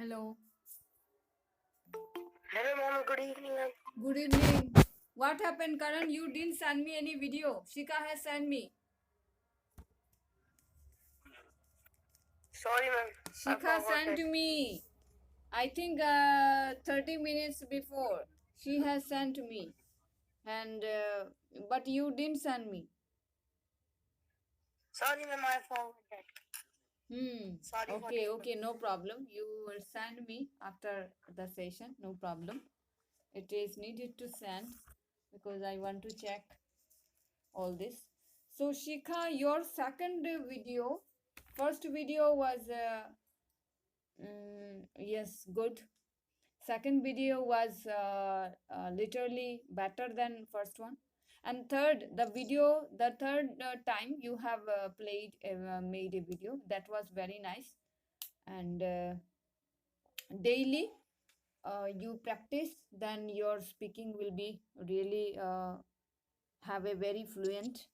Hello. Hello, ma'am. Good evening, ma'am. Good evening. What happened, Karan? You didn't send me any video. Shika has sent me. Sorry, ma'am. I Shika forgot sent that. to me. I think 30 minutes before. She has sent to me. And but you didn't send me. Sorry, ma'am. I forgot that. Hmm. Sorry for Okay, this, ma'am. okay, no problem. You will send me after the session. No problem. It is needed to send because I want to check all this. So Shikha, your second video, first video was yes, good. Second video was literally better than first one. And third, the third time you have made a video that was very nice. And daily you practice, then your speaking will be really have a very fluent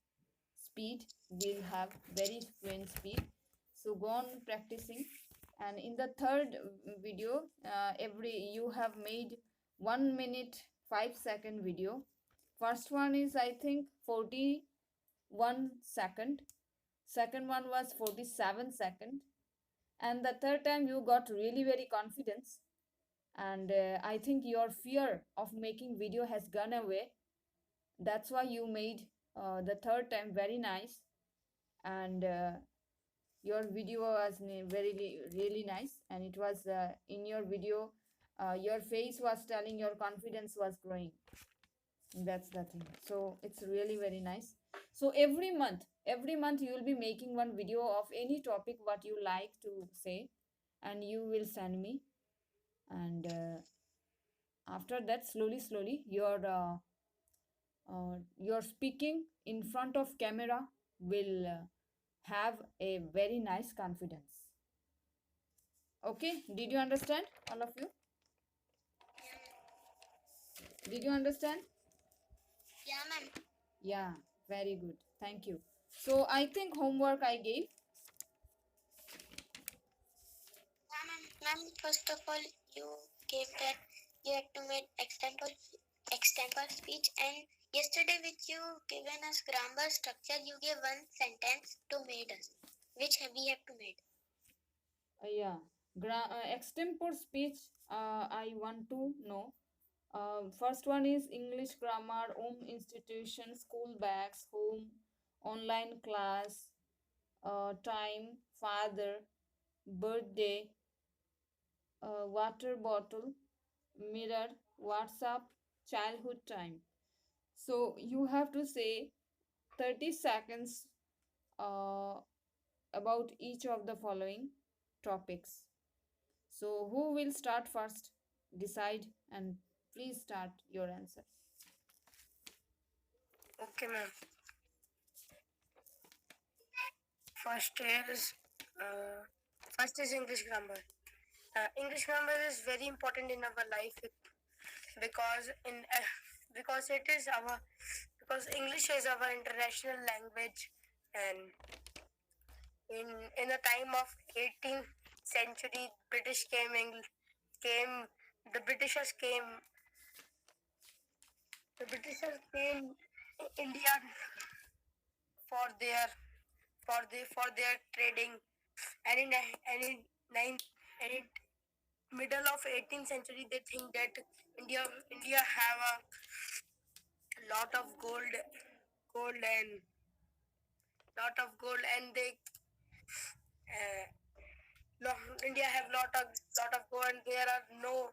speed, will have very fluent speed. So go on practicing. And in the third video, every you have made 1 minute 5 second video. First one is I think 41 second, second one was 47 second, and the third time you got really very confidence. And I think your fear of making video has gone away. That's why you made the third time very nice. And your video was very really nice, and it was in your video your face was telling your confidence was growing. That's the thing. So it's really very nice. So every month you will be making one video of any topic what you like to say, and you will send me. And after that, slowly your speaking in front of camera will have a very nice confidence. Okay, did you understand, all of you? Did you understand? Yeah, ma'am. Yeah, very good. Thank you. So I think homework I gave. Yeah, ma'am. Ma'am, first of all, you gave that you had to make extempo speech, and yesterday, which you given us grammar structure, you gave one sentence to made us, which we have to make. Yeah, extempore speech. I want to know. First one is English grammar, home institution, school bags, home, online class, time, father, birthday, water bottle, mirror, WhatsApp, childhood time. So you have to say 30 seconds uh, about each of the following topics. So who will start first? Decide and please start your answer. Okay, ma'am. First is uh, first is English grammar. English grammar is very important in our life because because it is our because English is our international language, and in in the time of 18th century, came the Britishers came the Britishers came India for their for their trading, and in ninth and in middle of 18th century they think that India have a lot of gold and they uh, India have lot of gold, and there are no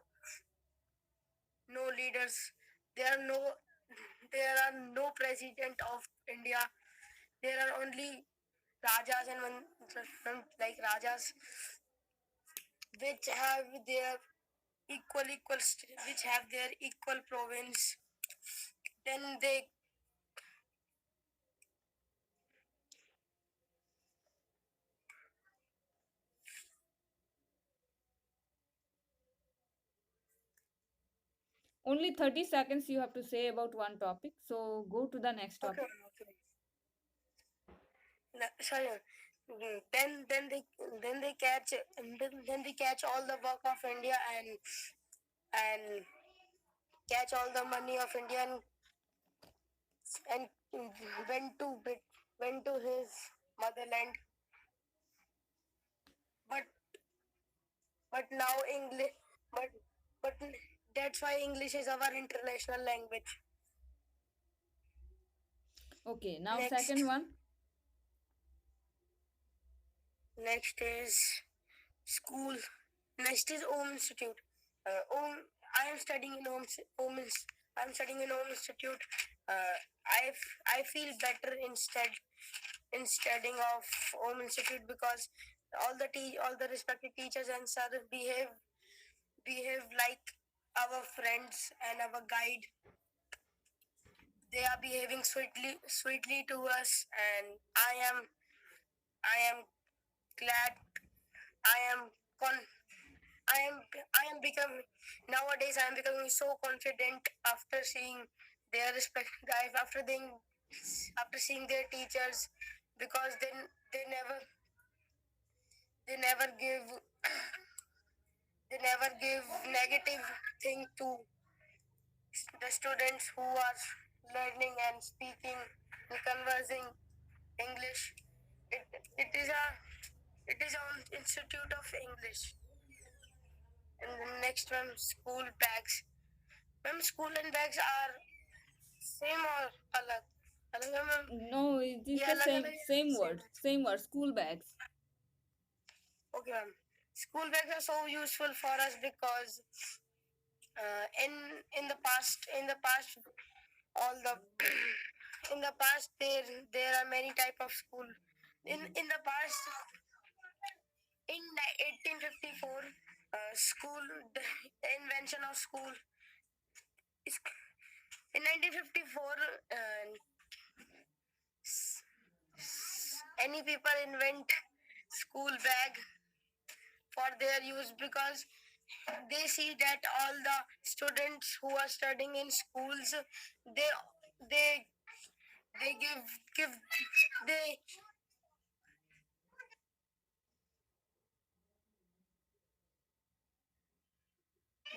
leaders. There are no president of India. There are only rajas and like rajas which have their which have their equal province. Then they Only 30 seconds you have to say about one topic. So go to the next okay topic. okay. Sorry. then they catch then they catch all the work of India and catch all the money of India and went to his motherland. But now English but but that's why English is our international language. Okay, now Next second one. next is school. Next is Home Institute. Home, I am studying in I'm studying in Home Institute. I feel better in studying of Home Institute because all the respected teachers and sir behave like our friends and our guide. They are behaving sweetly to us, and I am glad. I am con. I am becoming nowadays. I am becoming so confident after seeing their respect. After seeing their teachers, because they never they never give they never give negative thing to the students who are learning and speaking and conversing English. It, it is a it is an institute of English. And the next one, school bags. Ma'am, school and bags are same or alag? Alag है ma'am? No, it is ये the अलग same अलग है? same Same word. है. Same word. School bags. Okay ma'am. School bags are so useful for us because in the past all the in the past there are many type of school in the past in 1854 school the invention of school is in 1954 any people invent school bag for their use because they see that all the students who are studying in schools they they they give they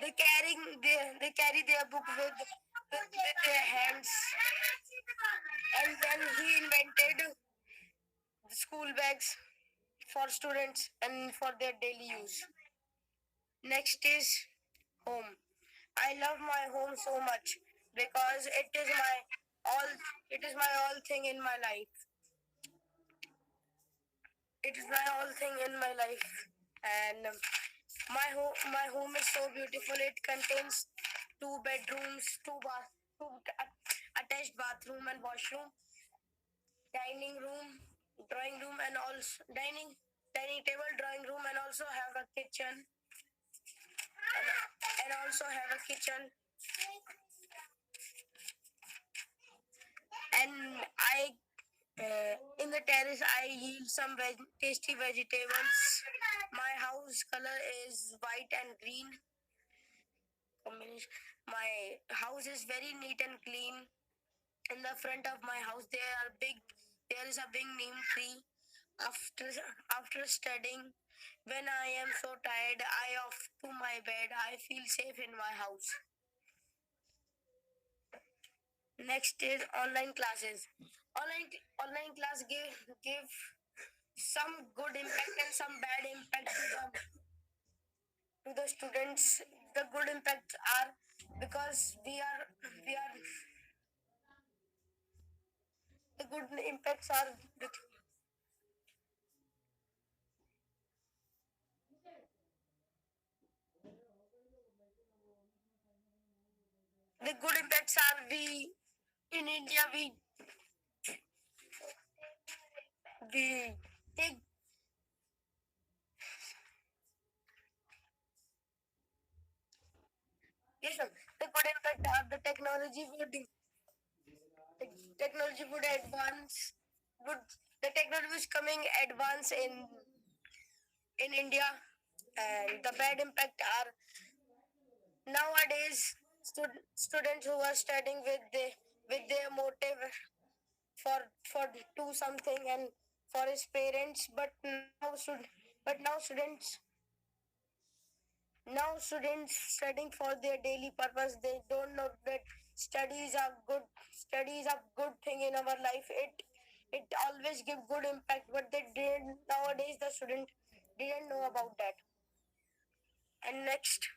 they carry their book with their hands, and then he invented school bags for students and for their daily use. Next is home. I love my home so much because all it is my all thing in my life. It is my all thing in my life, and my home is so beautiful. It contains two bedrooms, attached bathroom and washroom, dining room, drawing room, and also dining table, drawing room, and also have a kitchen, and also have a kitchen. And in the terrace, I yield some tasty vegetables. My house color is white and green combination. My house is very neat and clean. In the front of my house, there is a big neem tree. After studying, when I am so tired, I off to my bed. I feel safe in my house. Next is online classes. Online class give some good impact and some bad impact to the students. The good impacts are because we are the good impacts are the good impacts are we in India we take yes sir. The good impact are technology would advance would the technology is coming advance in India, and the bad impact are nowadays students who are studying with their motive for do something and for his parents, but now students studying for their daily purpose. They don't know that studies are good thing in our life. It always give good impact, but they didn't nowadays the student didn't know about that. And next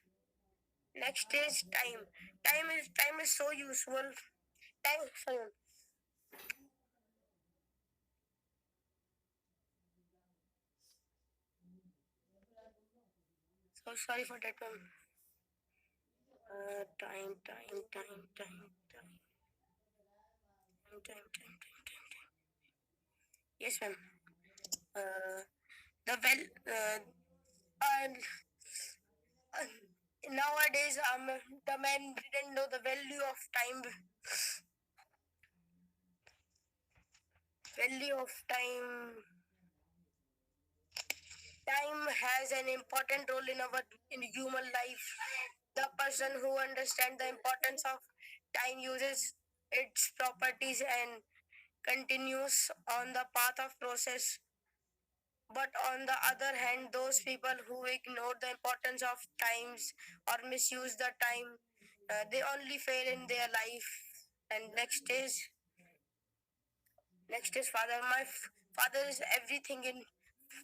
is time. Time is so useful. Time sorry. So sorry for that one. Time. Yes, ma'am. Uh, the well. And nowadays, the man didn't know the value of time. Value of time. Time has an important role in human life. The person who understands the importance of time uses its properties and continues on the path of process. But on the other hand, those people who ignore the importance of times or misuse the time, they only fail in their life. And next is father. Father is everything in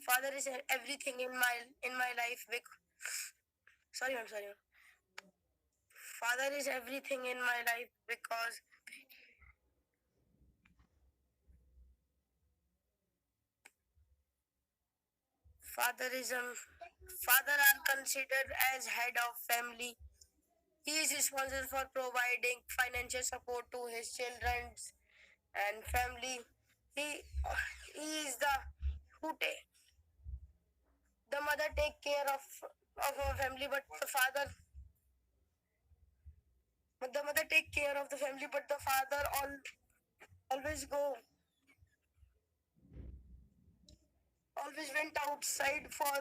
father is everything in my life. Sorry, I'm sorry. Father is everything in my life because fatherism. Father are considered as head of family. He is responsible for providing financial support to his children and family. He he is the mother take care of our family, but the mother take care of the family, but the father always go always went outside for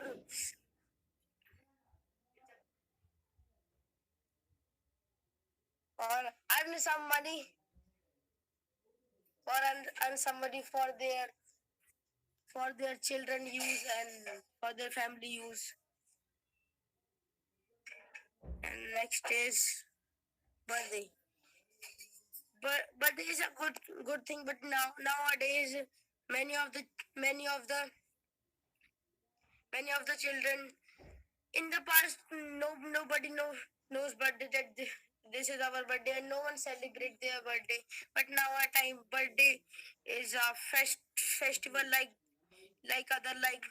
or earn some money or earn some money for their children use and for their family use. And next is birthday. But birthday is a good thing. But nowadays, many of the many of the many of the children in the past, nobody knows birthday that this is our birthday and no one celebrate their birthday. But now our time birthday is a festival like other like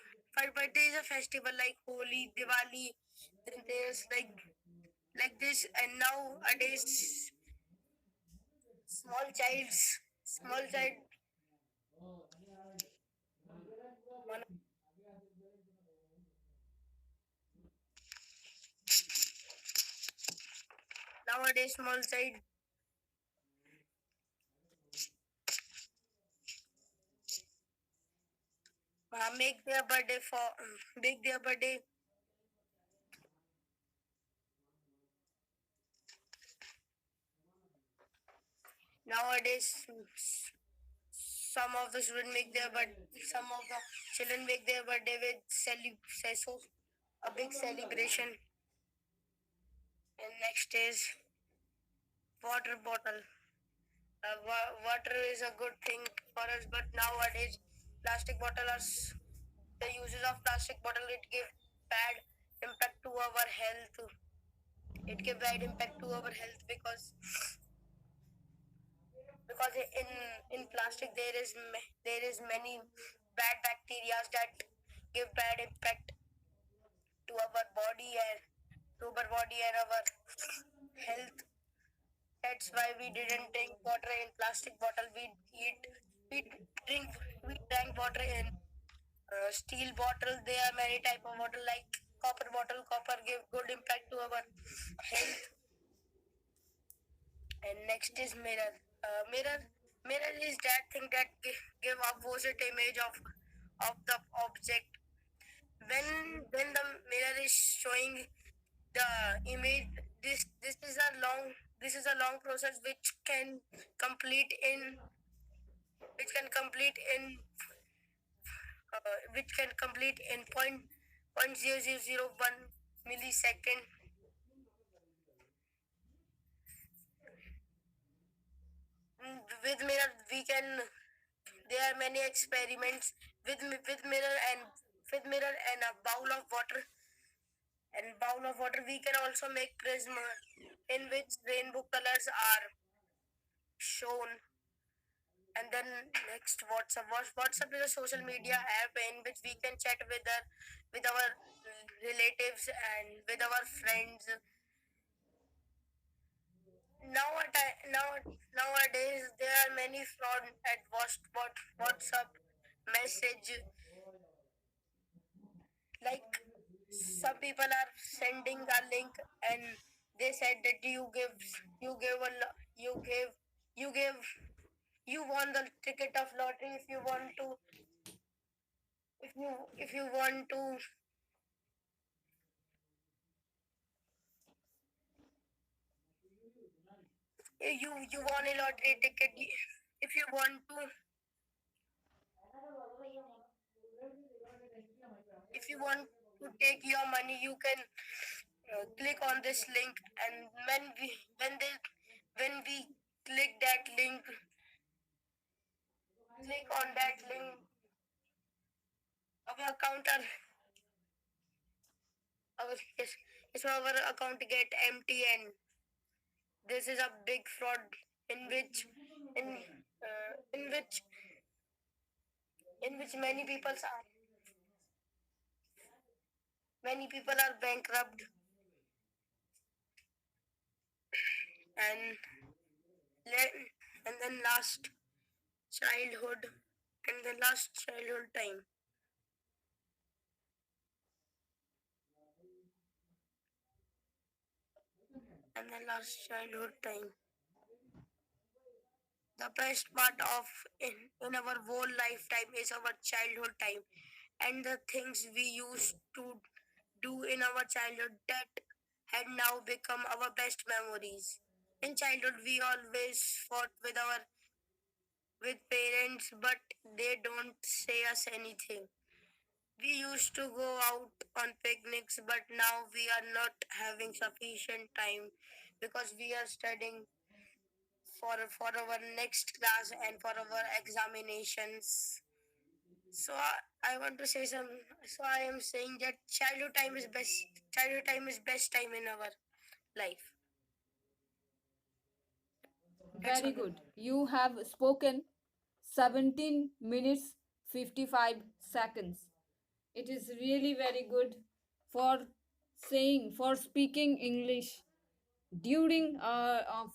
birthday is a festival like Holi, Diwali. Then there's like this, and nowadays small child one, nowadays small child make their birthday for make their birthday. Nowadays some of the students make their but some of the children make their birthday with so a big celebration. And next is water bottle. Water is a good thing for us, but nowadays plastic bottle are the uses of plastic bottle. It give bad impact to our health. It give bad impact to our health because in plastic there is many bad bacteria that give bad impact to our body and our health. That's why we didn't drink water in plastic bottle. We drink we drank water in steel bottle. There are many type of water like copper bottle. Copper give good impact to our health. And next is mirror. Mirror is that thing that give opposite image of the object. When the mirror is showing the image, this is a long process complete in which can complete in which can complete in point 0.0001 millisecond. With mirror, we can. There are many experiments with mirror and a bowl of water. And bowl of water, we can also make prism in which rainbow colors are shown. And then next, WhatsApp. WhatsApp is a social media app in which we can chat with our relatives and with our friends. Nowadays, there are many fraud at WhatsApp message. Like some people are sending a link and they said that you give you gave you gave you won the ticket of lottery if you want to you won a lottery ticket. If you want to if you want to take your money, you can click on this link, and when we click that link click on that link, our account are our yes, yes our account get empty, and this is a big fraud in which in uh, in which in which many people are bankrupt. And le- and then childhood last childhood time and the last childhood time. The best part of in our whole lifetime is our childhood time, and the things we used to do in our childhood that had now become our best memories. In childhood, we always fought with parents, but they don't say us anything. We used to go out on picnics, but now we are not having sufficient time because we are studying for our next class and for our examinations. So I want to say some. So I am saying that childhood time is best. Childhood time is best time in our life. That's Very all. good. You have spoken 17 minutes 55 seconds. It is really very good for for speaking English during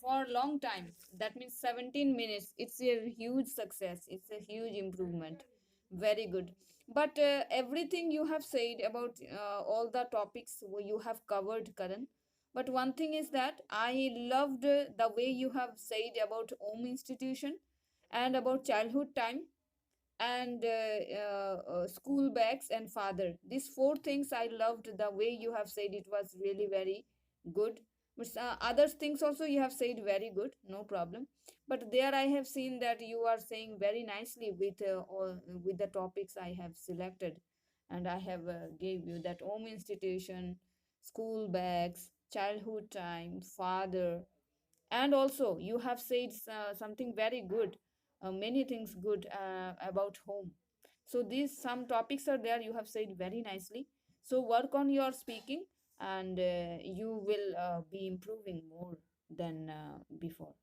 for a long time. That means 17 minutes. It's a huge success. It's a huge improvement. Very good. But everything you have said about all the topics you have covered, Karan. But one thing is that I loved the way you have said about home institution and about childhood time and school bags and father. These four things I loved the way you have said. It was really very good. But other things also you have said very good, no problem. But there I have seen that you are saying very nicely with all with the topics I have selected, and I have gave you that home institution, school bags, childhood time, father, and also you have said something very good, many things good about home. So these some topics are there you have said very nicely. So work on your speaking, and you will be improving more than before.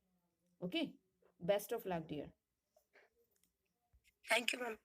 Okay, best of luck, dear. Thank you, ma'am.